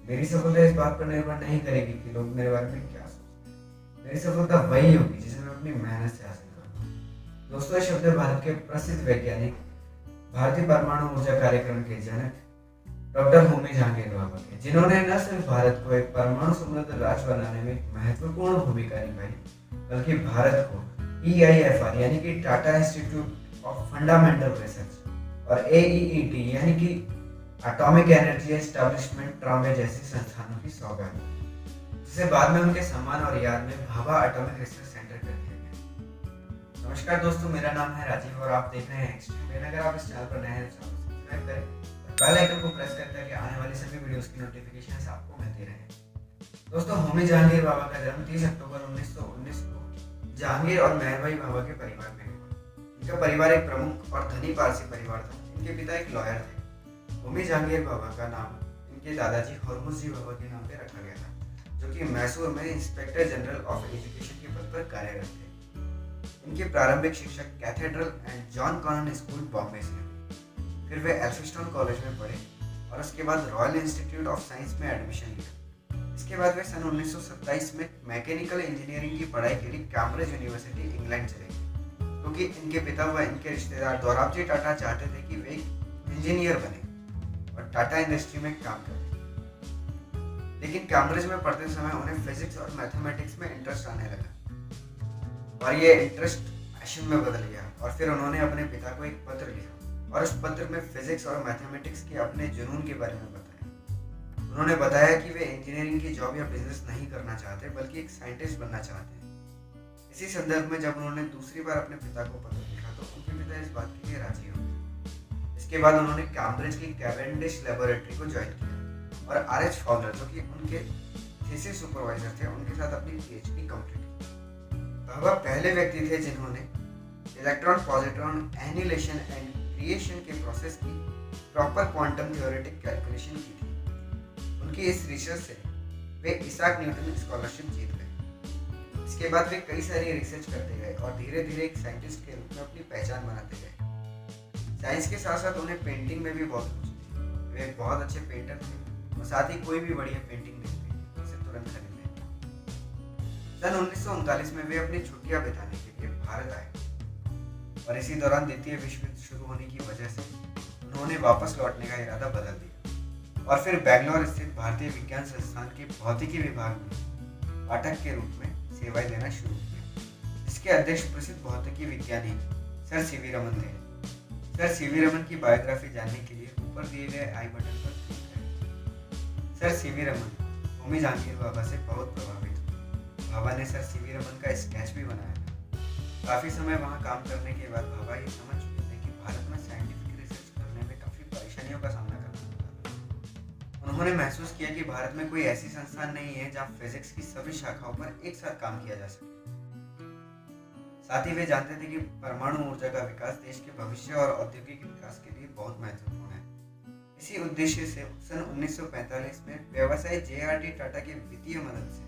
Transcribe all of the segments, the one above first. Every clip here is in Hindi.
मेरी सफलता इस बात पर निर्भर नहीं करेगी कि लोग मेरे बारे में क्या सोचते हैं। मेरी सफलता वही होगी जिसे मैं अपनी मेहनत से हासिल करूँगा। दोस्तों, ये शब्द भारत के प्रसिद्ध वैज्ञानिक, भारतीय परमाणु ऊर्जा कार्यक्रम के जनक डॉक्टर होमी जहांगीर बाबा के, जिन्होंने न सिर्फ भारत को एक परमाणु समृद्ध राष्ट्र बनाने में एक महत्वपूर्ण भूमिका निभाई, बल्कि भारत को TIFR यानी कि Tata institute of fundamental research और AEET यानी कि एटॉमिक एनर्जी एस्टेब्लिशमेंट ट्रामे जैसे संस्थानों की सौगात दी, जिसे बाद में उनके सम्मान और याद में भाभा एटॉमिक रिसर्च सेंटर कर दिया गया। नमस्कार दोस्तों, मेरा नाम है राजीव और आप देख रहे हैं एक्सट्रीम ब्रेन। अगर आप इस चैनल पर नए हैं तो सब्सक्राइब करें और बेल आइकन को प्रेस करते हैं कि आने वाली सभी वीडियोस की नोटिफिकेशन आपको मिलती रहे। दोस्तों, होमी जहांगीर बाबा का जन्म 30 अक्टूबर 1919 को जहांगीर और मेहरबाई बाबा के परिवार में हुआ। इनका परिवार एक प्रमुख और धनी पारसी परिवार था। इनके पिता एक लॉयर थे। होमी जहांगीर बाबा का नाम इनके दादाजी हरमुज जी बाबा के नाम पे रखा गया था, जो कि मैसूर में इंस्पेक्टर जनरल ऑफ एजुकेशन के पद पर कार्यरत थे। इनके प्रारंभिक शिक्षक Cathedral and John Connon School Bombay से हुए। फिर वे एल्फिस्टोन कॉलेज में पढ़े और उसके बाद रॉयल इंस्टीट्यूट ऑफ साइंस में एडमिशन लिया। इसके बाद वे सन 1927 में मैकेनिकल इंजीनियरिंग की पढ़ाई के लिए कैम्ब्रिज यूनिवर्सिटी इंग्लैंड चले गए, क्योंकि इनके पिता व इनके रिश्तेदार दोराबजी टाटा चाहते थे कि वे एक इंजीनियर बने और टाटा इंडस्ट्री में काम करें। लेकिन कैम्ब्रिज में पढ़ते समय उन्हें फिजिक्स और मैथमेटिक्स में इंटरेस्ट आने लगा और ये इंटरेस्ट पैशन में बदल गया। और फिर उन्होंने अपने पिता को एक पत्र लिखा और उस पत्र में फिजिक्स और मैथमेटिक्स के अपने जुनून के बारे में बताया। उन्होंने बताया कि वे इंजीनियरिंग की जॉब या बिजनेस नहीं करना चाहते, बल्कि एक साइंटिस्ट बनना चाहते हैं। इसी संदर्भ में जब उन्होंने दूसरी बार अपने पिता को पत्र लिखा तो उनके पिता इस बात के लिए राजी हो गए। इसके बाद उन्होंने कैम्ब्रिज की कैवेंडिश लेबोरेटरी को ज्वाइन किया और RH फॉलर, जो कि उनके थीसिस सुपरवाइजर थे, उनके साथ अपनी PhD कंप्लीट की। बाबा पहले व्यक्ति थे जिन्होंने electron positron annihilation and creation के प्रोसेस की प्रॉपर क्वांटम थ्योरेटिक कैलकुलेशन की थी। उनकी इस रिसर्च से वे इसाक न्यूटन स्कॉलरशिप जीत गए। इसके बाद वे कई सारी रिसर्च करते गए और धीरे धीरे एक साइंटिस्ट के रूप में अपनी पहचान बनाते गए। साइंस के साथ साथ उन्हें पेंटिंग में भी बहुत रुचि थी। वे एक बहुत अच्छे पेंटर थे और साथ ही कोई भी बढ़िया पेंटिंग देखते थे उसे तुरंत खरीद लेते। सन 1939 में वे अपनी छुट्टियां बिताने के लिए भारत आए और इसी दौरान द्वितीय विश्व युद्ध शुरू होने की वजह से उन्होंने वापस लौटने का इरादा बदल दिया और फिर बैंगलोर स्थित भारतीय विज्ञान संस्थान के भौतिकी विभाग में पाठक के रूप में सेवाएं देना शुरू किया। इसके अध्यक्ष प्रसिद्ध भौतिकी विज्ञानी सर सीवी रमन थे। सर सीवी रमन की बायोग्राफी जानने के लिए ऊपर दिए गए आई बटन पर क्लिक करें। सर सीवी रमन होमी जहांगीर बाबा से बहुत प्रभावित हुए। बाबा ने सर सीवी रमन का स्केच भी बनाया था। काफी समय वहां काम करने के बाद बाबा ये समझ चुके थे कि भारत में साइंटिफिक रिसर्च करने में काफी परेशानियों का सामना करना पड़ता था। उन्होंने महसूस किया कि भारत में कोई ऐसी संस्थान नहीं है जहाँ फिजिक्स की सभी शाखाओं पर एक साथ काम किया जा सके। साथ ही वे जानते थे कि परमाणु ऊर्जा का विकास देश के भविष्य और औद्योगिक विकास के लिए बहुत महत्वपूर्ण है। इसी उद्देश्य से सन 1945 में व्यवसायी JRD टाटा के वित्तीय मदद से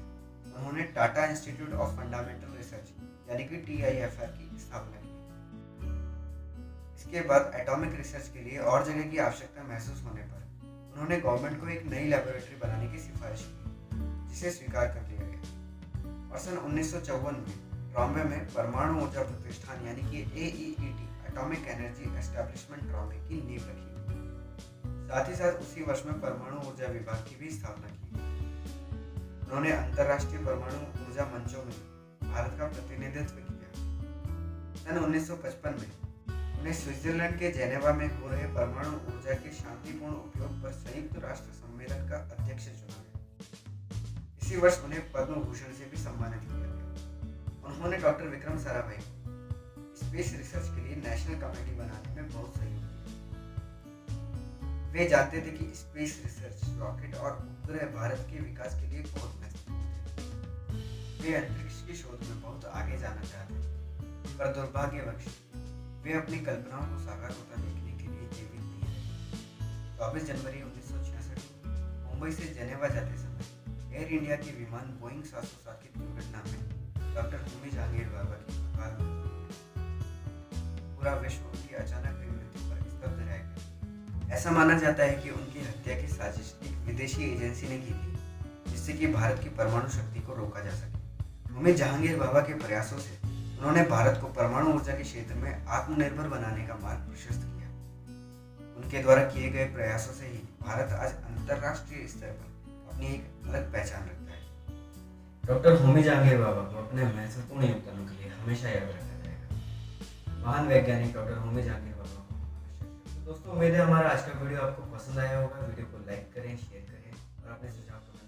उन्होंने Tata institute of fundamental research यानी कि TIFR की स्थापना की। इसके बाद एटॉमिक रिसर्च के लिए और जगह की आवश्यकता महसूस होने पर उन्होंने गवर्नमेंट को एक नई लेबोरेटरी बनाने की सिफारिश की, जिसे स्वीकार कर लिया गया। और सन 1954 में ट्रॉम्बे में परमाणु ऊर्जा प्रतिष्ठान यानी कि AEET atomic energy establishment Trombay की नींव रखी गई। साथ ही साथ उसी वर्ष में परमाणु ऊर्जा विभाग की भी स्थापना की गई। उन्होंने अंतर्राष्ट्रीय परमाणु ऊर्जा मंचों में भारत का प्रतिनिधित्व किया। सन 1955 में उन्हें स्विट्जरलैंड के जेनेवा में हो रहे परमाणु ऊर्जा के शांतिपूर्ण उपयोग पर संयुक्त राष्ट्र सम्मेलन का अध्यक्ष चुना गया। इसी वर्ष उन्हें पद्म भूषण से भी सम्मानित किया गया। उन्होंने डॉक्टर विक्रम साराभाई को स्पेस रिसर्च के लिए नेशनल कमेटी बनाने में बहुत सहयोग किया। वे जानते थे कि स्पेस रिसर्च, रॉकेट और उपग्रह भारत के विकास के लिए बहुत महत्वपूर्ण थे। वे अंतरिक्ष की शोध में बहुत आगे जाना चाहते थे, पर दुर्भाग्यवश वे अपनी कल्पनाओं को साकार होता देखने के लिए जीवित नहीं रहे। 24 जनवरी 1966 को मुंबई से जेनेवा जाते समय एयर इंडिया के विमान बोइंग 707 की दुर्घटना में डॉक्टर होमी जहांगीर बाबा की अकाल मृत्यु। पूरा विश्व उनकी अचानक हुई मृत्यु पर स्तब्ध रह गया। ऐसा माना जाता है कि उनकी हत्या की साजिश एक विदेशी एजेंसी ने की थी, जिससे कि भारत की परमाणु शक्ति को रोका जा सके। होमी जहांगीर भाभा के प्रयासों से उन्होंने भारत को परमाणु ऊर्जा के क्षेत्र में आत्मनिर्भर बनाने का मार्ग प्रशस्त किया। उनके द्वारा किए गए प्रयासों से ही भारत आज अंतर्राष्ट्रीय स्तर पर अपनी एक अलग पहचान रखता है। डॉक्टर होमी जहांगीर भाभा को अपने महत्वपूर्ण योगदानों के लिए हमेशा याद रखा जाएगा। महान वैज्ञानिक डॉक्टर होमी जहांगीर भाभा को। तो दोस्तों, उम्मीद है हमारा आज का वीडियो आपको पसंद आया होगा। वीडियो को लाइक करें, शेयर करें और अपने सुझाव कमेंट